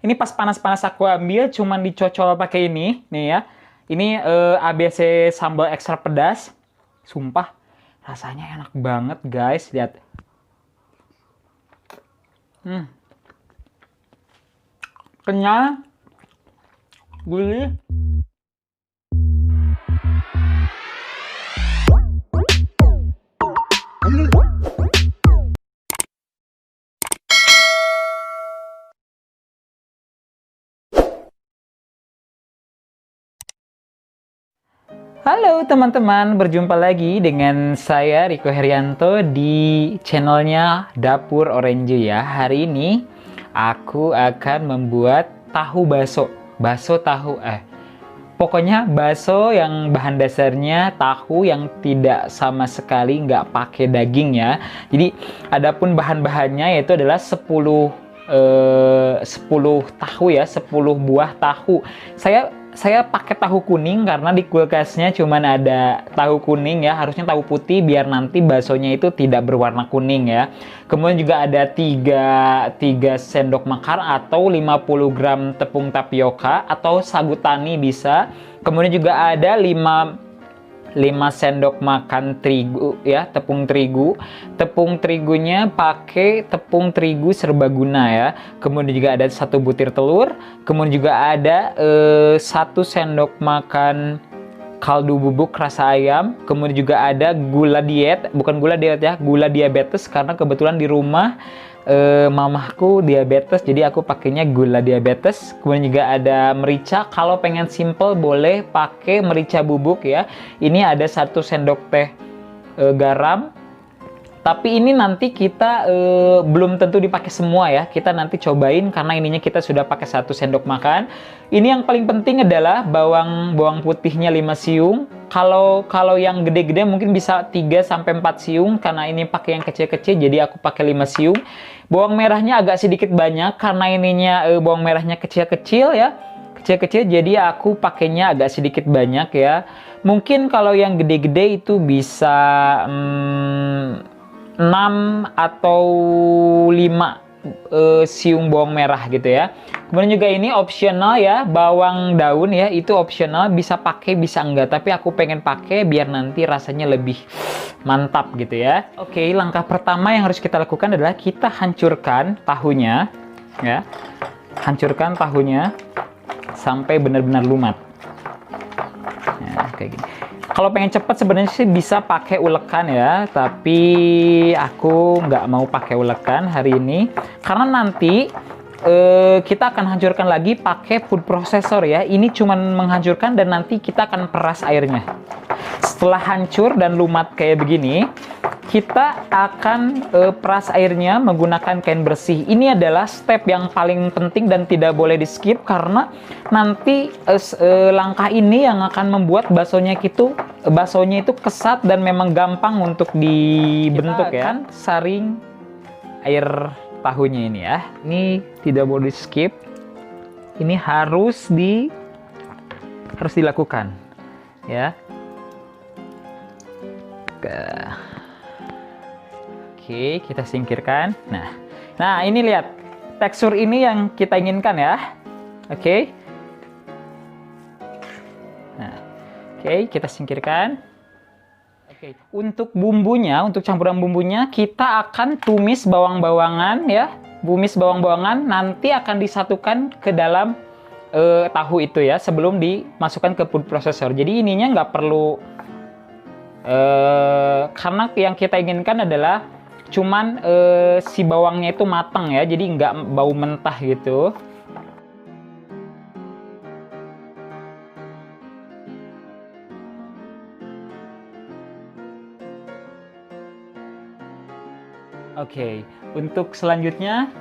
Ini pas panas-panas aku ambil, cuman dicocol pakai ini, nih ya. Ini ABC sambal ekstra pedas. Sumpah, rasanya enak banget guys. Lihat. Kenyal, gurih. Halo teman-teman, berjumpa lagi dengan saya Riko Herianto di channelnya Dapur Orange ya. Hari ini aku akan membuat tahu bakso. Pokoknya bakso yang bahan dasarnya tahu yang tidak sama sekali nggak pakai daging ya. Jadi adapun bahan-bahannya yaitu adalah 10 tahu ya, 10 buah tahu. Saya pakai tahu kuning karena di kulkasnya cuman ada tahu kuning ya, harusnya tahu putih biar nanti baksonya itu tidak berwarna kuning ya. Kemudian juga ada 3 sendok makan atau 50 gram tepung tapioka atau sagu tani bisa. Kemudian juga ada 5 sendok makan terigu ya, tepung terigu. Tepung terigunya pakai tepung terigu serbaguna ya. Kemudian juga ada 1 butir telur. Kemudian juga ada 1 sendok makan kaldu bubuk rasa ayam. Kemudian juga ada gula diet, bukan gula diet ya, gula diabetes karena kebetulan di rumah mamahku diabetes, jadi aku pakainya gula diabetes. Kemudian juga ada merica, kalau pengen simple boleh pakai merica bubuk ya. Ini ada 1 sendok teh garam. Tapi ini nanti kita belum tentu dipakai semua ya. Kita nanti cobain karena ininya kita sudah pakai 1 sendok makan. Ini yang paling penting adalah bawang putihnya 5 siung. Kalau yang gede-gede mungkin bisa 3 sampai 4 siung karena ini pakai yang kecil-kecil jadi aku pakai 5 siung. Bawang merahnya agak sedikit banyak karena ininya bawang merahnya kecil-kecil ya. Kecil-kecil jadi aku pakainya agak sedikit banyak ya. Mungkin kalau yang gede-gede itu bisa 6 atau 5 siung bawang merah gitu ya. Kemudian juga ini optional ya, bawang daun ya, itu optional, bisa pakai bisa enggak, tapi aku pengen pakai biar nanti rasanya lebih mantap gitu ya. Oke, langkah pertama yang harus kita lakukan adalah kita hancurkan tahunya ya. Hancurkan tahunya sampai benar-benar lumat. Nah, kayak gini. Kalau pengen cepet sebenarnya sih bisa pakai ulekan ya, tapi aku nggak mau pakai ulekan hari ini karena nanti kita akan hancurkan lagi pakai food processor ya. Ini cuman menghancurkan dan nanti kita akan peras airnya. Setelah hancur dan lumat kayak begini, kita akan peras airnya menggunakan kain bersih. Ini adalah step yang paling penting dan tidak boleh di skip karena nanti langkah ini yang akan membuat baksonya itu kesat dan memang gampang untuk dibentuk ya. Kan saring air tahunya ini ya. Ini tidak boleh di skip. Ini harus dilakukan ya. Oke, kita singkirkan. Nah ini lihat tekstur ini yang kita inginkan ya. Oke. Nah, oke, kita singkirkan. Oke, untuk bumbunya, untuk campuran bumbunya kita akan tumis bawang-bawangan ya. Tumis bawang-bawangan nanti akan disatukan ke dalam tahu itu ya sebelum dimasukkan ke food processor. Jadi ininya nggak perlu karena yang kita inginkan adalah cuman si bawangnya itu matang ya, jadi nggak bau mentah gitu. Oke, untuk selanjutnya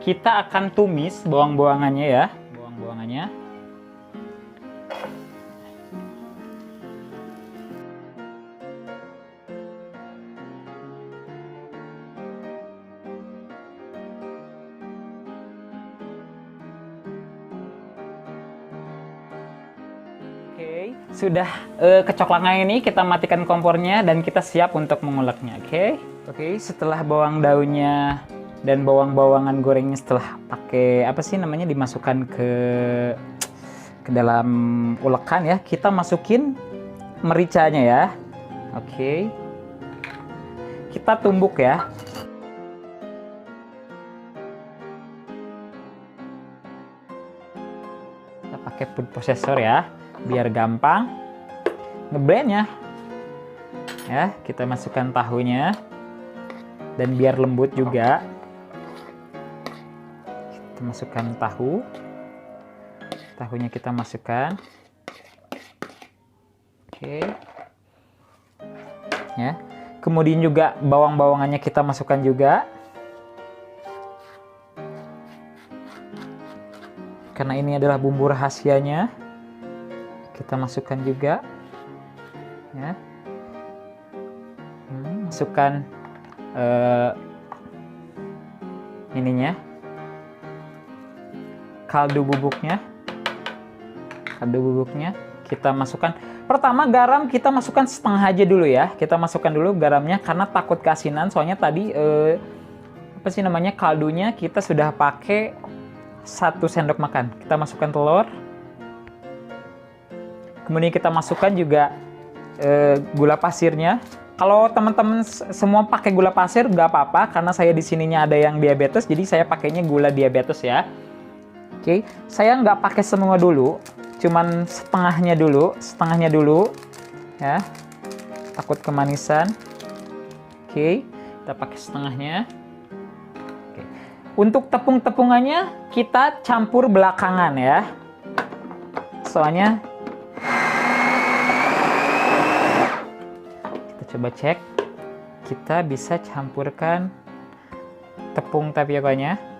kita akan tumis bawang-bawangannya ya, bawang-bawangannya. Oke, sudah kecoklatan ini kita matikan kompornya dan kita siap untuk menguleknya. Oke, setelah bawang daunnya Dan bawang-bawangan gorengnya setelah pakai apa sih namanya dimasukkan ke dalam ulekan ya, kita masukin mericanya ya. Oke. Kita tumbuk ya. Kita pakai food processor ya, biar gampang ngeblendnya. Ya, kita masukkan tahunya dan biar lembut juga. Kita masukkan tahunya kita masukkan. Oke. Ya. Kemudian juga bawang-bawangannya kita masukkan juga. Karena ini adalah bumbu rahasianya. Kita masukkan juga. Ya. Masukkan ininya. Kaldu bubuknya kita masukkan. Pertama garam kita masukkan setengah aja dulu ya. Kita masukkan dulu garamnya karena takut keasinan. Soalnya tadi apa sih namanya, kaldunya kita sudah pakai 1 sendok makan. Kita masukkan telur. Kemudian kita masukkan juga gula pasirnya. Kalau teman-teman semua pakai gula pasir nggak apa-apa, karena saya di sininya ada yang diabetes, jadi saya pakainya gula diabetes ya. Oke, saya nggak pakai semua dulu, cuman setengahnya dulu ya, takut kemanisan. Oke, kita pakai setengahnya. Oke. Untuk tepung-tepungannya kita campur belakangan ya, soalnya kita coba cek, kita bisa campurkan tepung tapiokanya.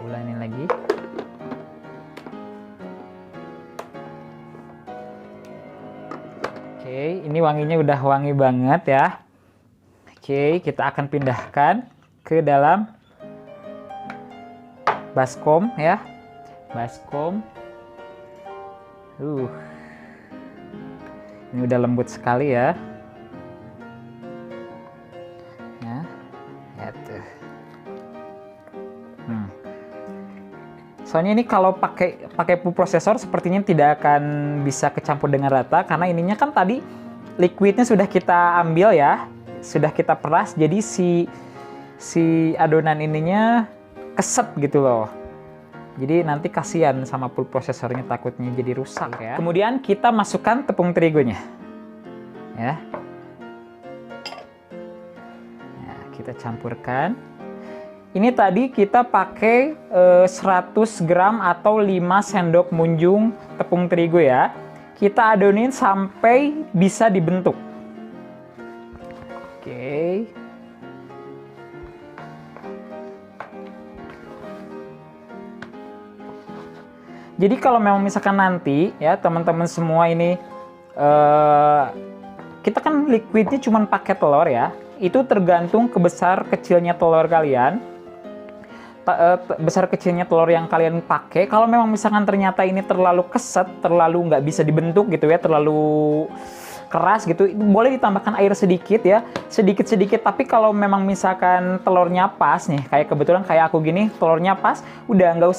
Ulangin lagi. Oke, ini wanginya udah wangi banget ya. Oke, kita akan pindahkan ke dalam baskom ya. Baskom. Ini udah lembut sekali ya. Soalnya ini kalau pakai food processor sepertinya tidak akan bisa kecampur dengan rata, karena ininya kan tadi liquidnya sudah kita ambil ya, sudah kita peras, jadi si adonan ininya keset gitu loh. Jadi nanti kasihan sama food processornya, takutnya jadi rusak ya. Kemudian kita masukkan tepung terigunya ya. Nah, kita campurkan. Ini tadi kita pakai 100 gram atau 5 sendok munjung tepung terigu ya. Kita adonin sampai bisa dibentuk. Oke. Jadi kalau memang misalkan nanti ya teman-teman semua ini kita kan liquidnya cuma pakai telur ya. Itu tergantung kebesar kecilnya telur kalian. Besar kecilnya telur yang kalian pakai. Kalau memang misalkan ternyata ini terlalu keset, terlalu nggak bisa dibentuk gitu ya, terlalu keras gitu, itu boleh ditambahkan air sedikit ya, sedikit-sedikit. Tapi kalau memang misalkan telurnya pas nih, kayak kebetulan kayak aku gini, telurnya pas, udah nggak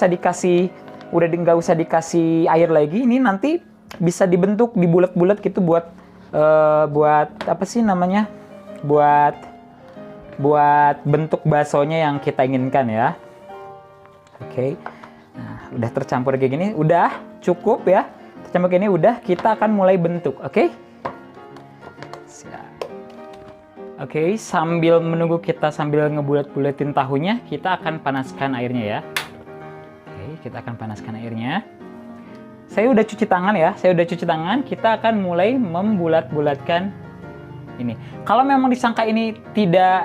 usah dikasih air lagi. Ini nanti bisa dibentuk, dibulet-bulet gitu buat apa sih namanya, buat bentuk baksonya yang kita inginkan ya. Oke, nah udah tercampur kayak gini, udah cukup ya. Tercampur kayak gini udah, kita akan mulai bentuk, oke? Siap. Oke, sambil menunggu kita sambil ngebulet-buletin tahunya, kita akan panaskan airnya ya. Oke, kita akan panaskan airnya. Saya udah cuci tangan ya, kita akan mulai membulat-bulatkan ini. Kalau memang disangka ini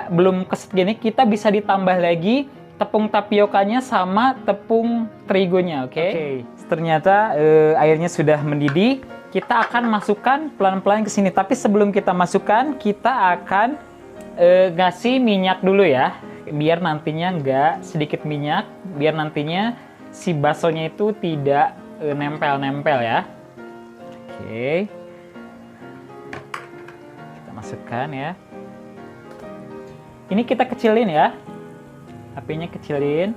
belum keset gini, kita bisa ditambah lagi tepung tapiokanya sama tepung terigunya, oke? Ternyata airnya sudah mendidih. Kita akan masukkan pelan-pelan ke sini. Tapi sebelum kita masukkan, kita akan ngasih minyak dulu ya, biar nantinya nggak sedikit minyak, biar nantinya si baksonya itu tidak nempel-nempel ya. Oke. masukkan ya. Ini kita kecilin ya, apinya kecilin.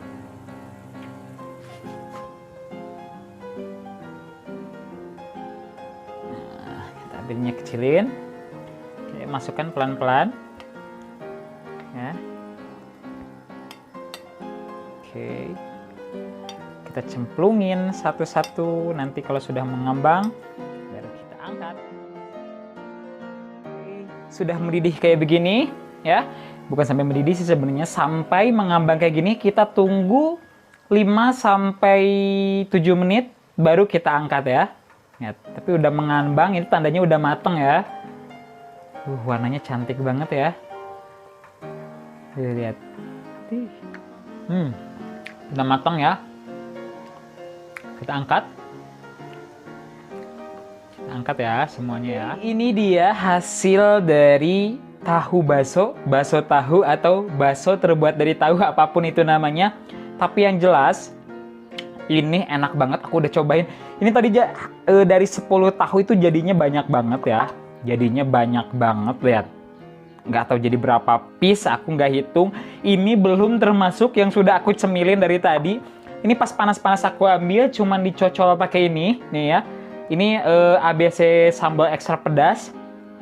Nah, kita apinya kecilin. Oke, masukkan pelan-pelan ya. Oke, kita cemplungin satu-satu. Nanti kalau sudah mengambang baru kita angkat. Oke, sudah mendidih kayak begini ya. Bukan sampai mendidih sih sebenarnya, sampai mengambang kayak gini kita tunggu 5 sampai 7 menit baru kita angkat ya. Ya, tapi udah mengambang, ini tandanya udah mateng ya. Warnanya cantik banget ya. Lihat. Udah mateng ya. Kita angkat. Kita angkat ya semuanya ya. Ini dia hasil dari tahu bakso, bakso tahu atau bakso terbuat dari tahu, apapun itu namanya. Tapi yang jelas ini enak banget, aku udah cobain. Ini tadi dari 10 tahu itu jadinya banyak banget ya. Jadinya banyak banget, lihat. Nggak tahu jadi berapa piece, aku nggak hitung. Ini belum termasuk yang sudah aku cemilin dari tadi. Ini pas panas-panas aku ambil, cuman dicocol pakai ini, nih ya. Ini ABC sambal ekstra pedas.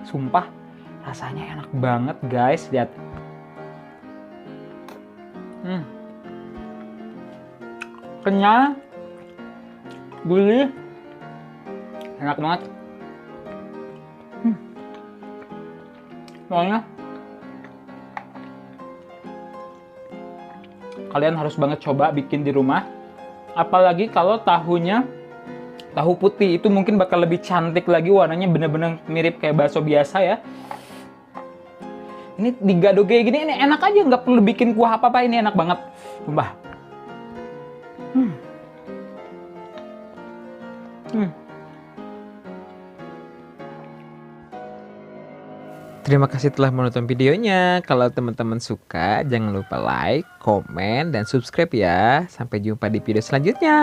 Sumpah, rasanya enak banget guys, lihat. Kenyal, gurih, enak banget. Soalnya kalian harus banget coba bikin di rumah. Apalagi kalau tahunya tahu putih, itu mungkin bakal lebih cantik lagi, warnanya bener-bener mirip kayak bakso biasa ya. Ini digado kayak gini, ini enak aja, nggak perlu bikin kuah apa-apa, ini enak banget. Sumpah. Terima kasih telah menonton videonya. Kalau teman-teman suka, jangan lupa like, komen, dan subscribe ya. Sampai jumpa di video selanjutnya.